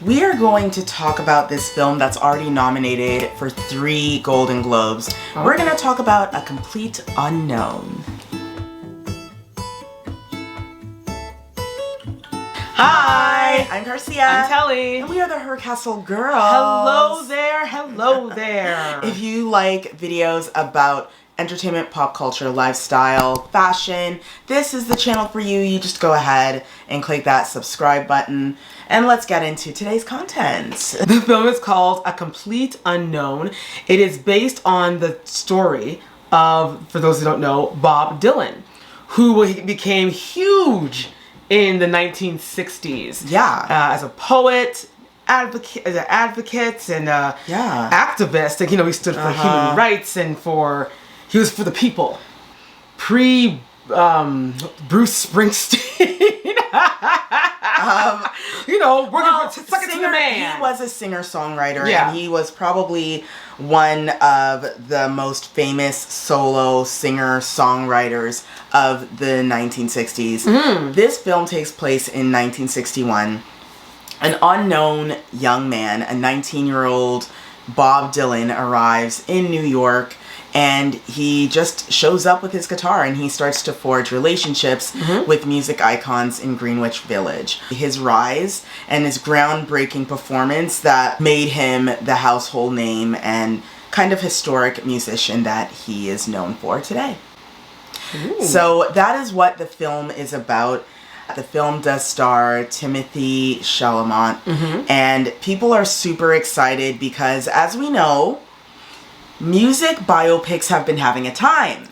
We are going to talk about this film that's already nominated for 3 Golden Globes. We're going to talk about A Complete Unknown. Hi, I'm Garcia. I'm Telly. And we are the HercastleGirls. Hello there, hello there. If you like videos about entertainment, pop culture, lifestyle, fashion, this is the channel for you. You just go ahead and click that subscribe button. And let's get into today's content. The film is called A Complete Unknown. It is based on the story of, for those who don't know, Bob Dylan, who became huge in the 1960s. Yeah. As a poet, advocate, and activist. Like, you know, he stood for human rights and he was for the people. Bruce Springsteen. You know, suck it to the man. He was a singer-songwriter, yeah. And he was probably one of the most famous solo singer-songwriters of the 1960s. This film takes place in 1961. An unknown young man, a 19-year-old Bob Dylan, arrives in New York, and he just shows up with his guitar and he starts to forge relationships with music icons in Greenwich Village. His rise and his groundbreaking performance that made him the household name and kind of historic musician that he is known for today. Ooh. So that is what the film is about. The film does star Timothée Chalamet, and people are super excited because, as we know, music biopics have been having a time,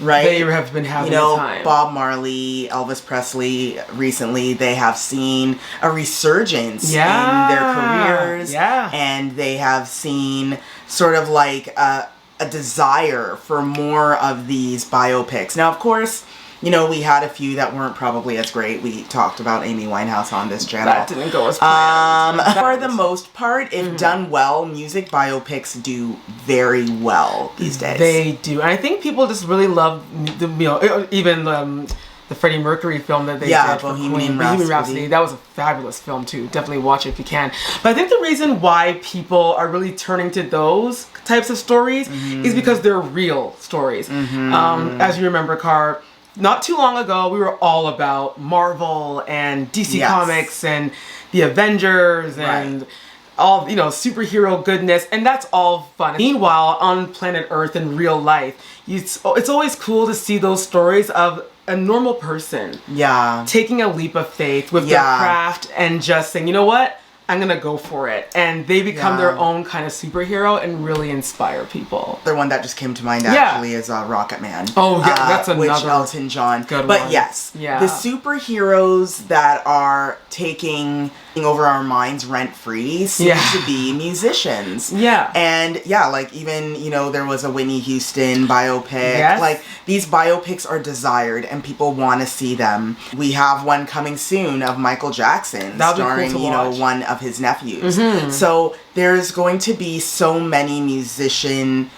right? They have been having a time. Bob Marley, Elvis Presley, recently they have seen a resurgence in their careers, and they have seen sort of like a desire for more of these biopics. Now, of course, you know, we had a few that weren't probably as great. We talked about Amy Winehouse on this channel. That didn't go as planned. For the most part, if done well, music biopics do very well these days. They do. And I think people just really love, even the Freddie Mercury film that they did for Bohemian Rhapsody. That was a fabulous film too. Definitely watch it if you can. But I think the reason why people are really turning to those types of stories is because they're real stories. As you remember, Car, not too long ago, we were all about Marvel and DC Comics and the Avengers and all, you know, superhero goodness, and that's all fun. Meanwhile, on planet Earth in real life, it's always cool to see those stories of a normal person taking a leap of faith with their craft and just saying, you know what? I'm gonna go for it. And they become their own kind of superhero and really inspire people. The one that just came to mind actually is Rocket Man. Oh yeah, that's another which Elton John. Good but one. Yes, the superheroes that are taking over our minds rent-free seem to be musicians. And like even, you know, there was a Whitney Houston biopic. Like, these biopics are desired and people want to see them. We have one coming soon of Michael Jackson starring, you know, one of his nephews. So there's going to be so many musician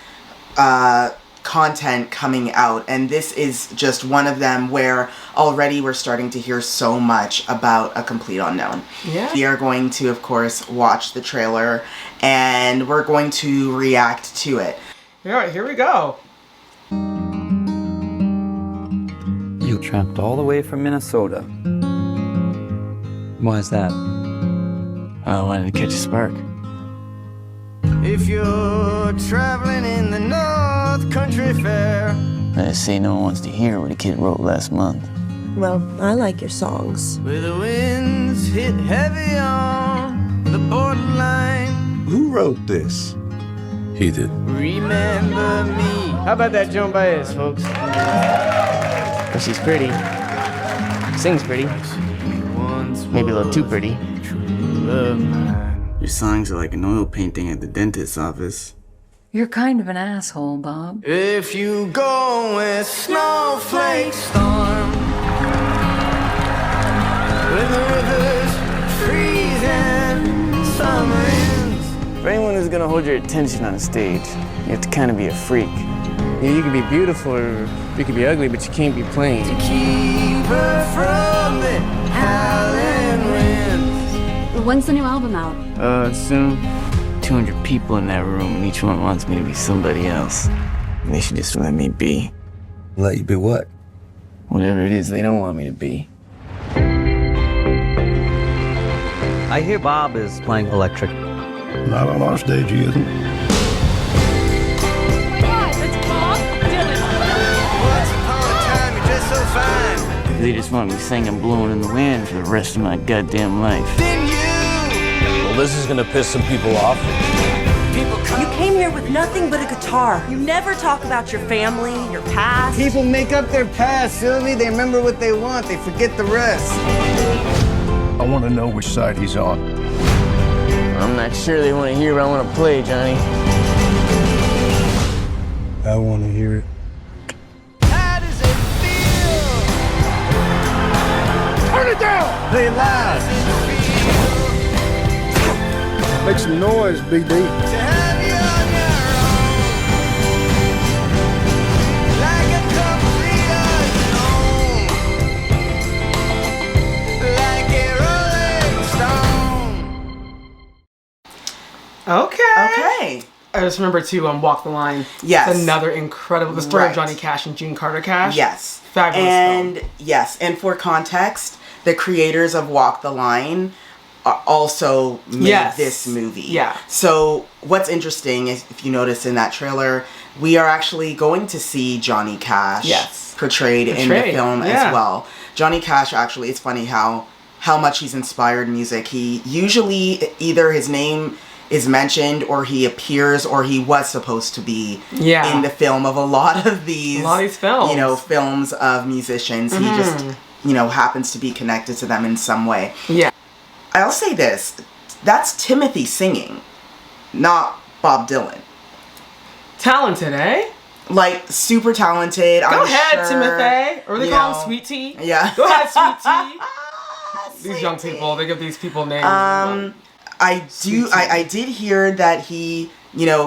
content coming out, and this is just one of them where already we're starting to hear so much about A Complete Unknown. We are going to, of course, watch the trailer and we're going to react to it. Alright, here we go. You tramped all the way from Minnesota. Why is that? I wanted to catch a spark. If you're traveling in the North Country Fair, I say no one wants to hear what a kid wrote last month. Well, I like your songs. where the winds hit heavy on the borderline. Who wrote this? He did. Remember me. How about that Joan Baez, folks? But she's pretty. Sings pretty. Maybe a little too pretty. Your songs are like an oil painting at the dentist's office. You're kind of an asshole, Bob. If you go with snowflake storm, with the rivers freezing, summer ends. For anyone who's gonna hold your attention on a stage, you have to kind of be a freak. Yeah, you can be beautiful or you can be ugly, but you can't be plain. To keep her from the howling winds. When's the new album out? Soon. 200 people in that room, and each one wants me to be somebody else. They should just let me be. Let you be what? Whatever it is they don't want me to be. I hear Bob is playing electric. Not on our stage, he isn't. They just want me singing Blowing in the Wind for the rest of my goddamn life. Well, this is gonna piss some people off. You came here with nothing but a guitar. You never talk about your family, your past. People make up their past, Sylvie. They remember what they want. They forget the rest. I want to know which side he's on. I'm not sure they want to hear what I want to play, Johnny. I want to hear it. How does it feel? Turn it down! Play it loud! Make some noise, BD. To have you on your own, like a complete unknown, like a rolling stone. Okay. I just remember too Walk the Line. Yes. It's another incredible, the story Right. of Johnny Cash and June Carter Cash. Yes. Fabulous And film. yes, and for context, the creators of Walk the Line also made Yes. this movie. Yeah. So what's interesting is, if you notice in that trailer, we are actually going to see Johnny Cash Yes. portrayed in the film yeah. as well. Johnny Cash, actually, it's funny how much he's inspired music. He usually, either his name is mentioned or he appears or he was supposed to be in the film of a lot of these films. Films of musicians. He just, happens to be connected to them in some way. Yeah. I'll say this, that's Timothée singing, not Bob Dylan. Talented, eh? Like, super talented. Go ahead, sure, Timothée. Or they call him Sweet Tea. Yeah. Go ahead, Sweet Tea. These young people, they give these people names. I did hear that he,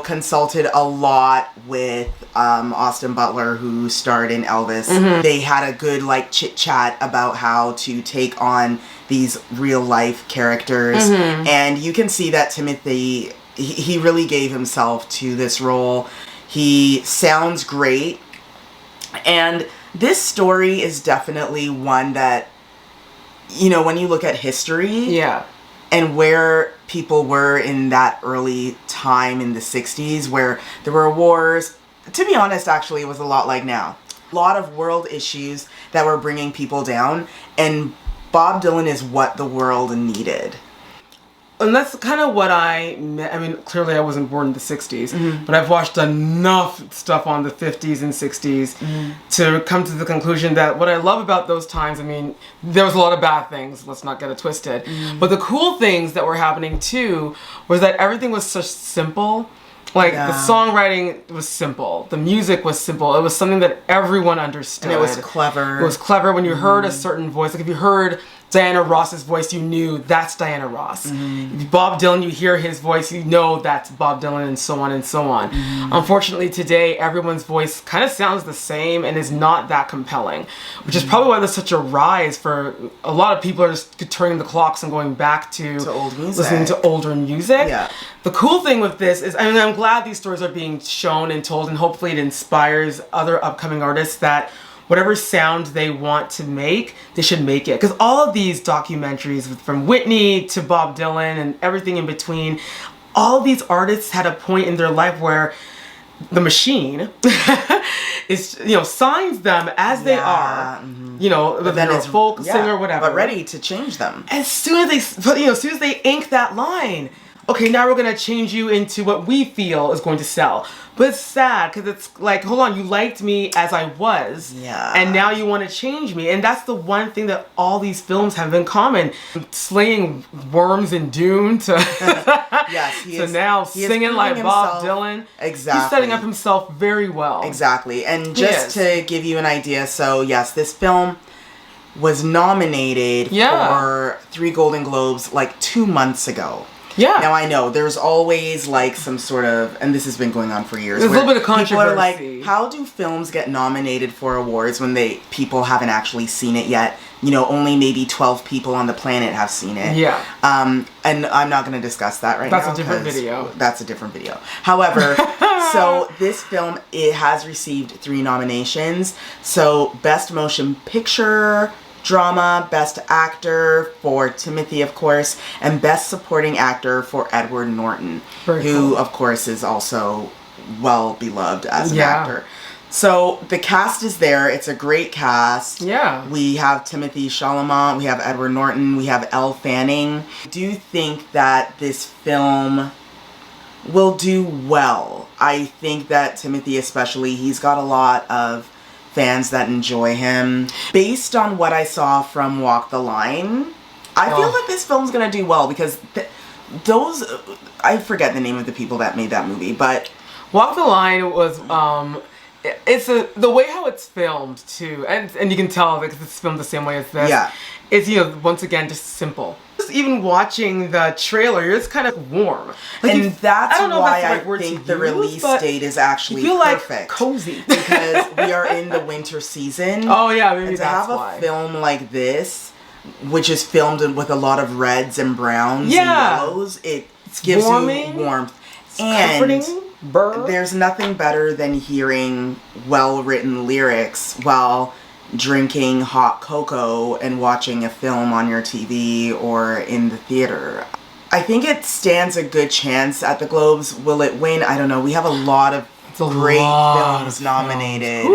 consulted a lot with Austin Butler, who starred in Elvis. Mm-hmm. They had a good chit chat about how to take on these real life characters, Mm-hmm. and you can see that Timothée, he really gave himself to this role. He sounds great, and this story is definitely one that, when you look at history, and where people were in that early time in the 60s where there were wars. To be honest, actually, it was a lot like now. A lot of world issues that were bringing people down, and Bob Dylan is what the world needed. And that's kind of what I mean, clearly I wasn't born in the 60s, but I've watched enough stuff on the 50s and 60s to come to the conclusion that what I love about those times, I mean, there was a lot of bad things, let's not get it twisted, but the cool things that were happening too was that everything was so simple. Like, the songwriting was simple. The music was simple. It was something that everyone understood. And it was clever. It was clever when you heard a certain voice. Like, if you heard Diana Ross's voice, you knew that's Diana Ross. Bob Dylan, you hear his voice, you know that's Bob Dylan, and so on and so on. Unfortunately, today, everyone's voice kind of sounds the same and is not that compelling, which is probably why there's such a rise for a lot of people are just turning the clocks and going back to old music. listening to older music. Yeah. The cool thing with this is, I mean, I'm glad these stories are being shown and told, and hopefully it inspires other upcoming artists that whatever sound they want to make, they should make it. Because all of these documentaries, from Whitney to Bob Dylan and everything in between, all of these artists had a point in their life where the machine is, signs them as they are. Whether they're a folk singer, whatever. But ready to change them. As soon as they ink that line, okay, now we're gonna change you into what we feel is going to sell. But it's sad because it's like, hold on, you liked me as I was, and now you want to change me. And that's the one thing that all these films have in common: slaying worms in Dune to now singing like Bob Dylan. Exactly, he's setting up himself very well. Exactly, and just to give you an idea, so yes, this film was nominated for 3 Golden Globes 2 months ago. Yeah. Now I know there's always some sort of, and this has been going on for years. There's a little bit of controversy. People are like, how do films get nominated for awards when people haven't actually seen it yet? only maybe 12 people on the planet have seen it. Yeah. And I'm not going to Best Motion video. However, so this film, it has received 3 nominations. So Best Motion Picture, Drama, Best Actor for Timothée, of course, and Best Supporting Actor for Edward Norton, who, of course, is also well beloved as an actor. So the cast is there. It's a great cast. Yeah. We have Timothée Chalamet, we have Edward Norton, we have Elle Fanning. I do think that this film will do well. I think that Timothée especially, he's got a lot of fans that enjoy him. Based on what I saw from Walk the Line, I feel that this film's gonna do well because I forget the name of the people that made that movie, but Walk the Line was it's the way how it's filmed too, and you can tell because it's filmed the same way as this. Yeah. It's once again just simple. Just even watching the trailer, you're just kind of warm. And that's why I think the release date is actually perfect. Like cozy. Because we are in the winter season. Oh yeah, maybe and to that's have a film like this, which is filmed with a lot of reds and browns and yellows, it gives you warmth. And there's nothing better than hearing well-written lyrics while drinking hot cocoa and watching a film on your TV or in the theater. I think it stands a good chance at the Globes. Will it win? I don't know. We have a lot of great films nominated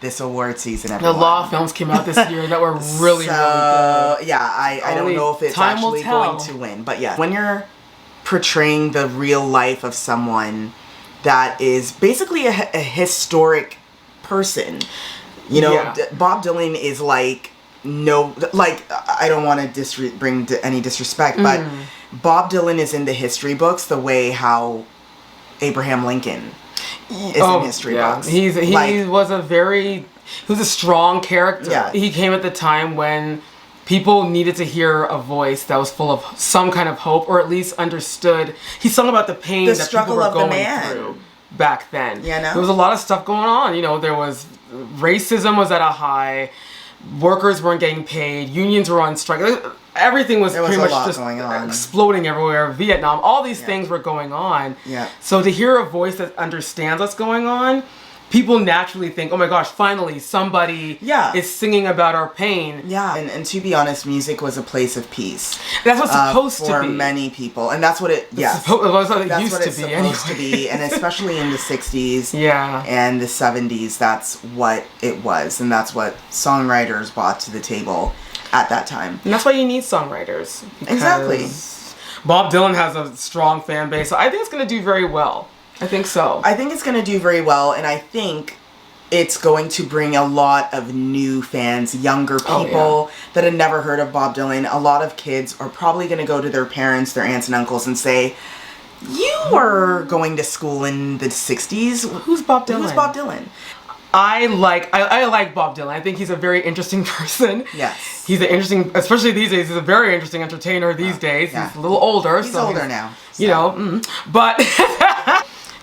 this award season. A lot of films came out this year that were really good. Yeah, I don't know if it's actually going to win. But yeah, when you're portraying the real life of someone that is basically a historic person. Bob Dylan is I don't want to bring any disrespect, but Bob Dylan is in the history books the way how Abraham Lincoln is in history books. He was a strong character. Yeah. He came at the time when people needed to hear a voice that was full of some kind of hope, or at least understood. He sung about the pain that people were going through back then. There was a lot of stuff going on. There was racism was at a high. Workers weren't getting paid. Unions were on strike. Everything was pretty much just exploding everywhere. Vietnam, all these things were going on. So to hear a voice that understands what's going on, people naturally think, oh my gosh, finally somebody is singing about our pain. Yeah, and to be honest, music was a place of peace. That's what's supposed to be. For many people. And that's what it, that's what it's supposed to be. And especially in the 60s and the 70s, that's what it was. And that's what songwriters brought to the table at that time. And that's why you need songwriters. Exactly. Bob Dylan has a strong fan base, so I think it's going to do very well. I think so. I think it's going to do very well, and I think it's going to bring a lot of new fans, younger people that had never heard of Bob Dylan. A lot of kids are probably going to go to their parents, their aunts and uncles, and say, you were going to school in the 60s. Who's Bob Dylan? Who's Bob Dylan? I like Bob Dylan. I think he's a very interesting person. Yes. He's an interesting, especially these days, he's a very interesting entertainer these days. He's a little older. He's older now. So. But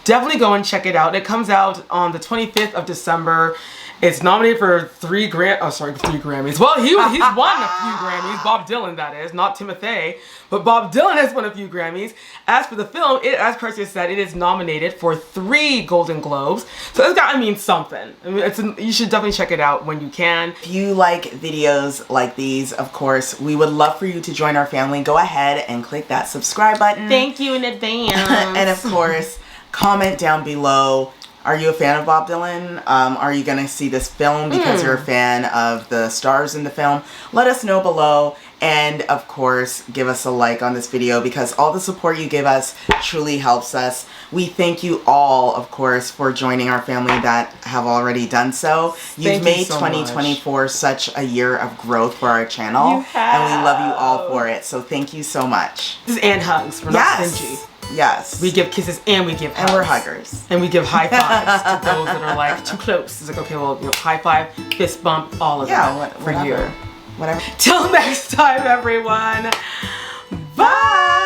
definitely go and check it out. It comes out on the 25th of December. It's nominated for 3 Grammys. Well, he's won a few Grammys. Bob Dylan, that is, not Timothée. But Bob Dylan has won a few Grammys. As for the film, as Percy said, it is nominated for 3 Golden Globes. So that's got to mean something. I mean, you should definitely check it out when you can. If you like videos like these, of course, we would love for you to join our family. Go ahead and click that subscribe button. Thank you in advance. And of course, comment down below. Are you a fan of Bob Dylan? Are you going to see this film because you're a fan of the stars in the film? Let us know below. And of course, give us a like on this video because all the support you give us truly helps us. We thank you all, of course, for joining our family that have already done so. You've made 2024 such a year of growth for our channel. You have. And we love you all for it. So thank you so much. This is and hugs. We're not stingy. Yes. We give kisses and we give hugs. And we're huggers. And we give high fives to those that are like too close. It's like, okay, well, high five, fist bump, all of that for you. Whatever. Till next time, everyone. Bye.